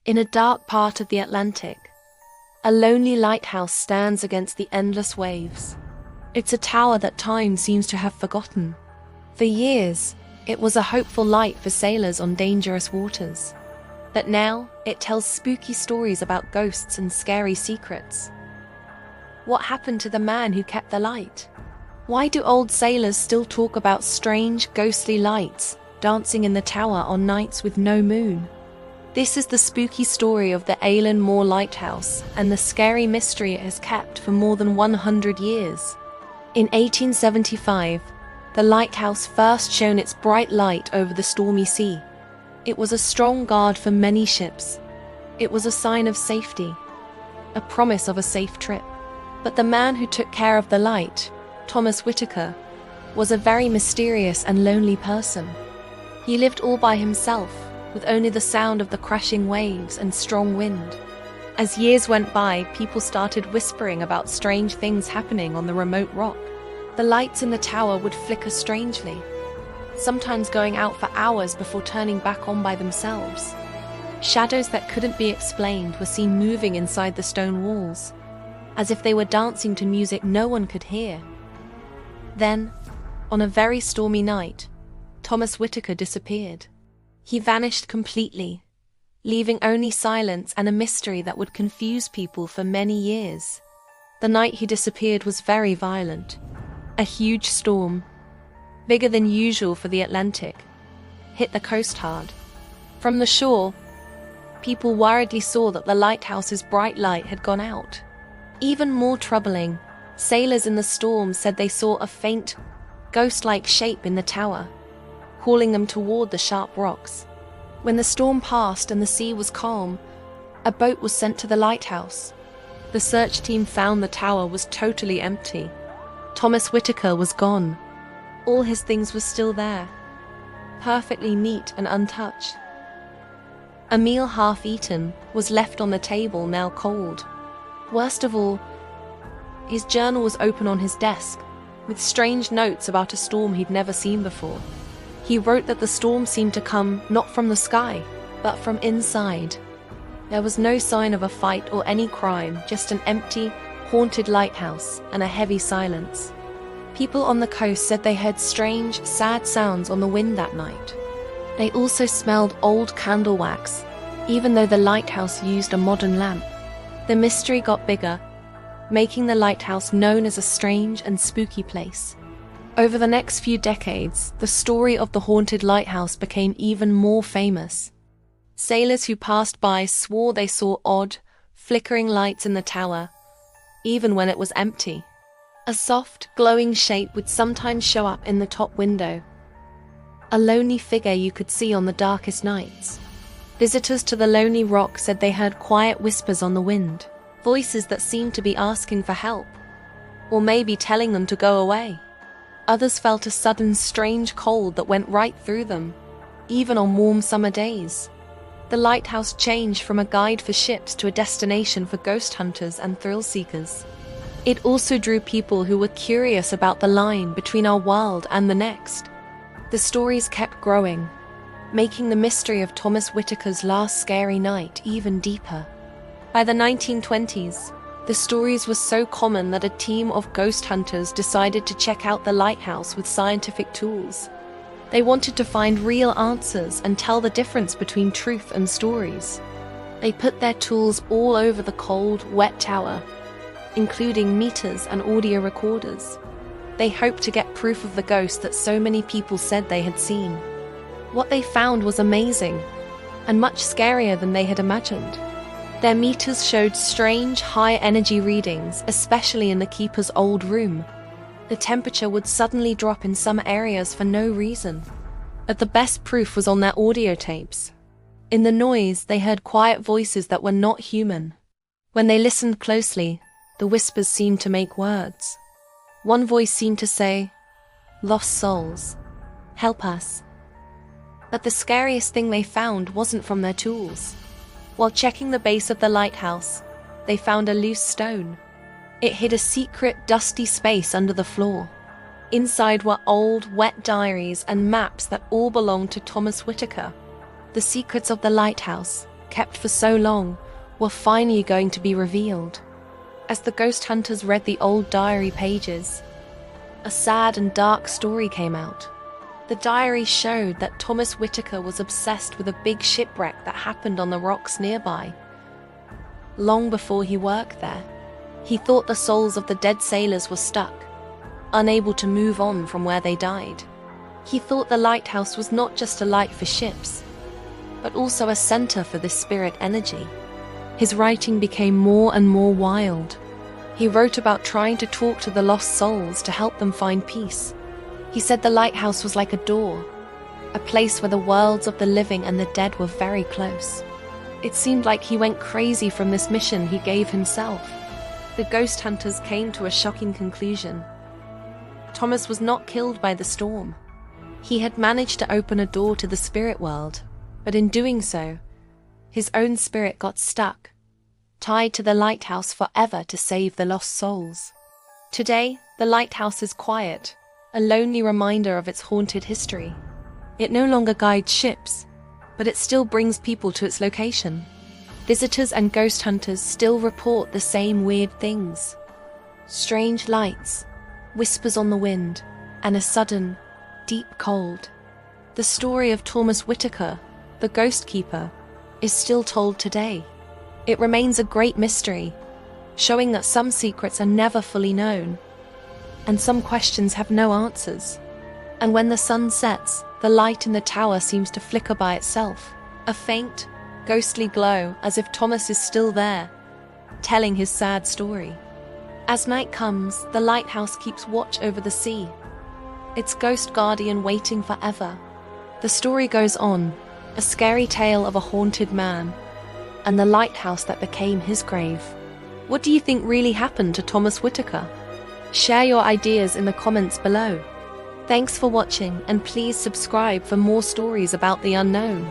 In a dark part of the Atlantic, a lonely lighthouse stands against the endless waves. It's a tower that time seems to have forgotten. For years, it was a hopeful light for sailors on dangerous waters. But now, it tells spooky stories about ghosts and scary secrets. What happened to the man who kept the light? Why do old sailors still talk about strange, ghostly lights dancing in the tower on nights with no moon? This is the spooky story of the Moor Lighthouse and the scary mystery it has kept for more than 100 years. In 1875, the lighthouse first shone its bright light over the stormy sea. It was a strong guard for many ships. It was a sign of safety, a promise of a safe trip. But the man who took care of the light, Thomas Whitaker, was a very mysterious and lonely person. He lived all by himself, with only the sound of the crashing waves and strong wind. As years went by, people started whispering about strange things happening on the remote rock. The lights in the tower would flicker strangely, sometimes going out for hours before turning back on by themselves. Shadows that couldn't be explained were seen moving inside the stone walls, as if they were dancing to music no one could hear. Then, on a very stormy night, Thomas Whitaker disappeared. He vanished completely, leaving only silence and a mystery that would confuse people for many years. The night he disappeared was very violent. A huge storm, bigger than usual for the Atlantic, hit the coast hard. From the shore, people worriedly saw that the lighthouse's bright light had gone out. Even more troubling, sailors in the storm said they saw a faint, ghost-like shape in the tower, calling them toward the sharp rocks. When the storm passed and the sea was calm, a boat was sent to the lighthouse. The search team found the tower was totally empty. Thomas Whitaker was gone. All his things were still there, perfectly neat and untouched. A meal half-eaten was left on the table, now cold. Worst of all, his journal was open on his desk, with strange notes about a storm he'd never seen before. He wrote that the storm seemed to come not from the sky, but from inside. There was no sign of a fight or any crime, just an empty, haunted lighthouse and a heavy silence. People on the coast said they heard strange, sad sounds on the wind that night. They also smelled old candle wax, even though the lighthouse used a modern lamp. The mystery got bigger, making the lighthouse known as a strange and spooky place. Over the next few decades, the story of the haunted lighthouse became even more famous. Sailors who passed by swore they saw odd, flickering lights in the tower, even when it was empty. A soft, glowing shape would sometimes show up in the top window, a lonely figure you could see on the darkest nights. Visitors to the lonely rock said they heard quiet whispers on the wind, voices that seemed to be asking for help, or maybe telling them to go away. Others felt a sudden strange cold that went right through them, even on warm summer days. The lighthouse changed from a guide for ships to a destination for ghost hunters and thrill seekers. It also drew people who were curious about the line between our world and the next. The stories kept growing, making the mystery of Thomas Whitaker's last scary night even deeper. By the 1920s, the stories were so common that a team of ghost hunters decided to check out the lighthouse with scientific tools. They wanted to find real answers and tell the difference between truth and stories. They put their tools all over the cold, wet tower, including meters and audio recorders. They hoped to get proof of the ghost that so many people said they had seen. What they found was amazing, and much scarier than they had imagined. Their meters showed strange, high-energy readings, especially in the keeper's old room. The temperature would suddenly drop in some areas for no reason. But the best proof was on their audio tapes. In the noise, they heard quiet voices that were not human. When they listened closely, the whispers seemed to make words. One voice seemed to say, "Lost souls, help us." But the scariest thing they found wasn't from their tools. While checking the base of the lighthouse, they found a loose stone. It hid a secret, dusty space under the floor. Inside were old, wet diaries and maps that all belonged to Thomas Whitaker. The secrets of the lighthouse kept for so long, were finally going to be revealed. As the ghost hunters read the old diary pages, a sad and dark story came out. The diary showed that Thomas Whitaker was obsessed with a big shipwreck that happened on the rocks nearby. Long before he worked there, he thought the souls of the dead sailors were stuck, unable to move on from where they died. He thought the lighthouse was not just a light for ships, but also a center for this spirit energy. His writing became more and more wild. He wrote about trying to talk to the lost souls to help them find peace. He said the lighthouse was like a door, a place where the worlds of the living and the dead were very close. It seemed like he went crazy from this mission he gave himself. The ghost hunters came to a shocking conclusion. Thomas was not killed by the storm. He had managed to open a door to the spirit world, but in doing so, his own spirit got stuck, tied to the lighthouse forever to save the lost souls. Today, the lighthouse is quiet, a lonely reminder of its haunted history. It no longer guides ships, but it still brings people to its location. Visitors and ghost hunters still report the same weird things. Strange lights, whispers on the wind, and a sudden, deep cold. The story of Thomas Whitaker, the ghost keeper, is still told today. It remains a great mystery, showing that some secrets are never fully known, and some questions have no answers. And when the sun sets, the light in the tower seems to flicker by itself, a faint, ghostly glow as if Thomas is still there, telling his sad story. As night comes, the lighthouse keeps watch over the sea, its ghost guardian waiting forever. The story goes on, a scary tale of a haunted man, and the lighthouse that became his grave. What do you think really happened to Thomas Whitaker? Share your ideas in the comments below. Thanks for watching, and please subscribe for more stories about the unknown.